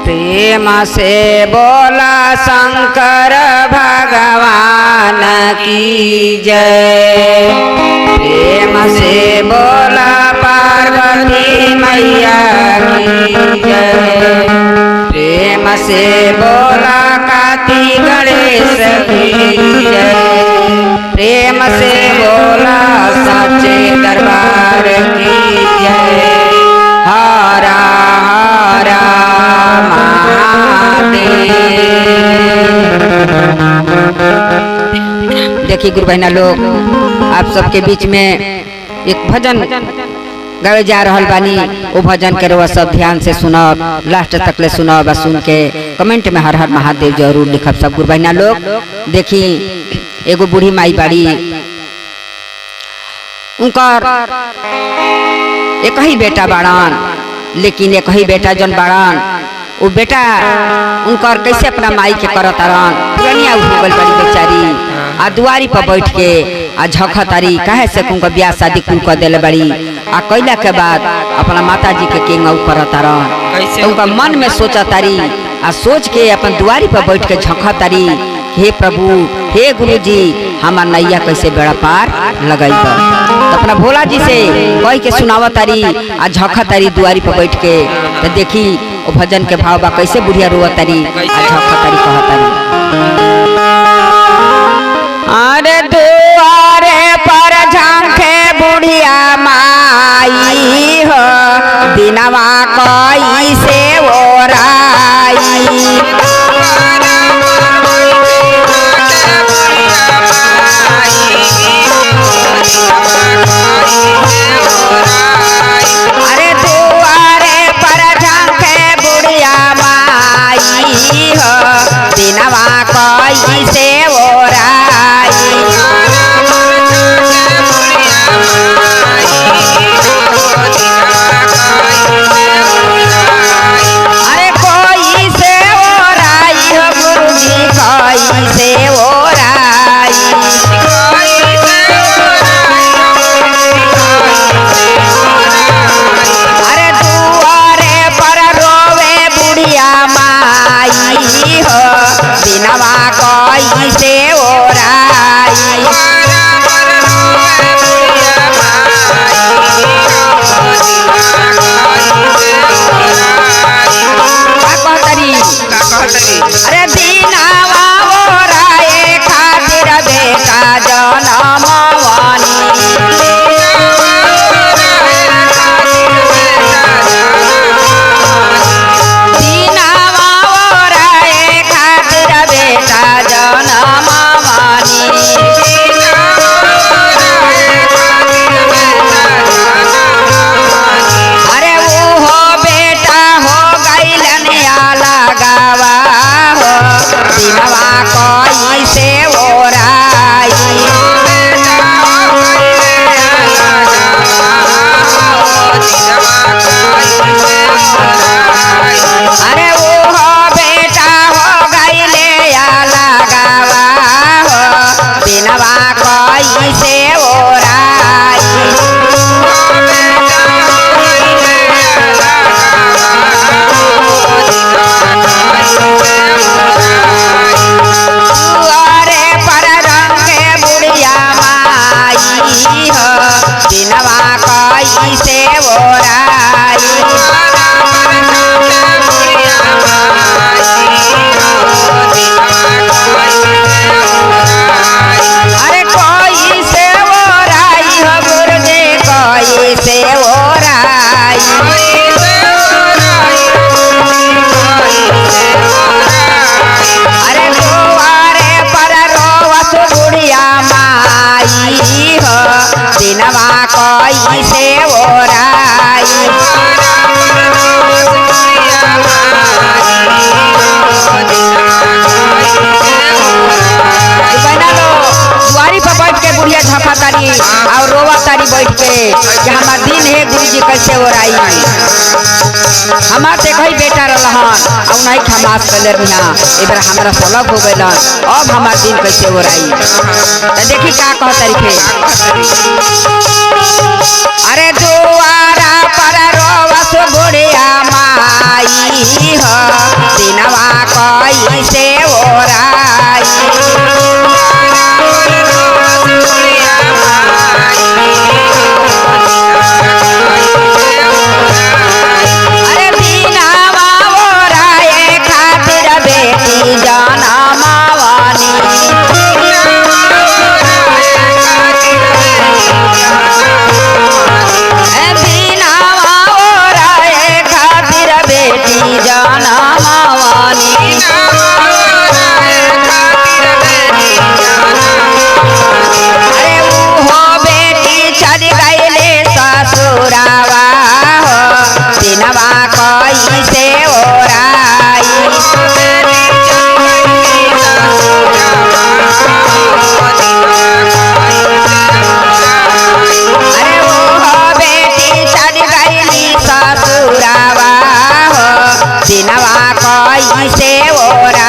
प्रेम से बोला शंकर भगवान की जय। प्रेम से बोला पार्वती मैया की जय। प्रेम से बोला कार्तिक गणेश की जय। प्रेम से बोला सच्चे दरबार की जय। हरा हरा देखिए गुरु बहना लोग, आप सबके बीच में एक भजन गावे जा रहल बानी। वो भजन के रउआ सब ध्यान से सुनब, लास्ट तक ले सुनब। सुन के कमेंट में हर हर महादेव जरूर लिखब सब गुरु बहना लोग। देखी एगो बूढ़ी माई बाड़ी, उनकर एक ही बेटा बाड़न, लेकिन एक ही बेटा जन बाड़न वो बेटा उनकर कैसे अपना माई के करत तारन। पुरानिया हो गल बड़ी बेचारी आ दुआरी पर बैठ के आ झखतारी काहे से उनका ब्याह शादी कुल कर देले बड़ी। आ कैला के बाद अपना माता जी के केंगऊ करत तारन। तो उनका मन में सोचतारी आ सोच के अपन दुआरी पर बैठ के झखतारी, हे प्रभु हे गुरु जी हमार नैया कैसे बेड़ा पार लगाई। तो अपना भोला जी से कह के सुनावतारी आ झखतारी दुआरी पर बैठ के। तो देखी वो भजन के भाव बा कैसे बुढ़िया रोवतारी आ झखतारी कहतारी। अरे दुआरे पर झांके बुढ़िया माई हो, दिनवा कोई से ओराई। अरे दुआरे पर झांके बुढ़िया माई हो, दिनवा कोई से ओराई। अरे कोई से ओराई हो गुरुजी, कोई से ओराई। अरे दुआरे पर रोवे बुढ़िया माई हो, दिनवा कोई से ओराई। अरे दीनावा ओराए खातिर बेटा जनमवनी। दीनावा ओराए खातिर बेटा जनमवनी। अरे वो बेटा हो गइलन आला गावा हो, दिनवा कोई से ओराई। अरे वो बेटा हो गइले आला गावा हो, दिनवा कोई से ओराई। दुआरे पर रंगे बुढ़िया माई हो, दिनवा कोई से ओराई। अरे कोई से ओराई हो गुरुजी, कोई से ओराई। अरे दुआरे पर रोवस बुढ़िया माई हो, दिनवा कोई से ओराई। दुआरी पर बैठ के बुढ़िया झपतारी और रोवतारी बैठ के कि हमार दिन है गुरुजी कैसे ओराई। हमार देखो बेटा रहन और नहीं खमास कले बिना एबर हमरा सलग हो गइलन, अब हमार दिन कैसे ओराई। तो देखी का कहतारी फे। अरे दुआरा पर रोवस बुढ़िया माई हो, कैसे ओराई अरे दिनावा ओराए खातिर बेटी जाना मावानी दिनावा ओराए खातिर बेटी जाना मावानी अरे वो बेटी चल गईले ससुरावा हो दिनवा कैसे ओराई अरे वो बेटी चल गईली ससुरावा हो दिनवा कैसे ओराई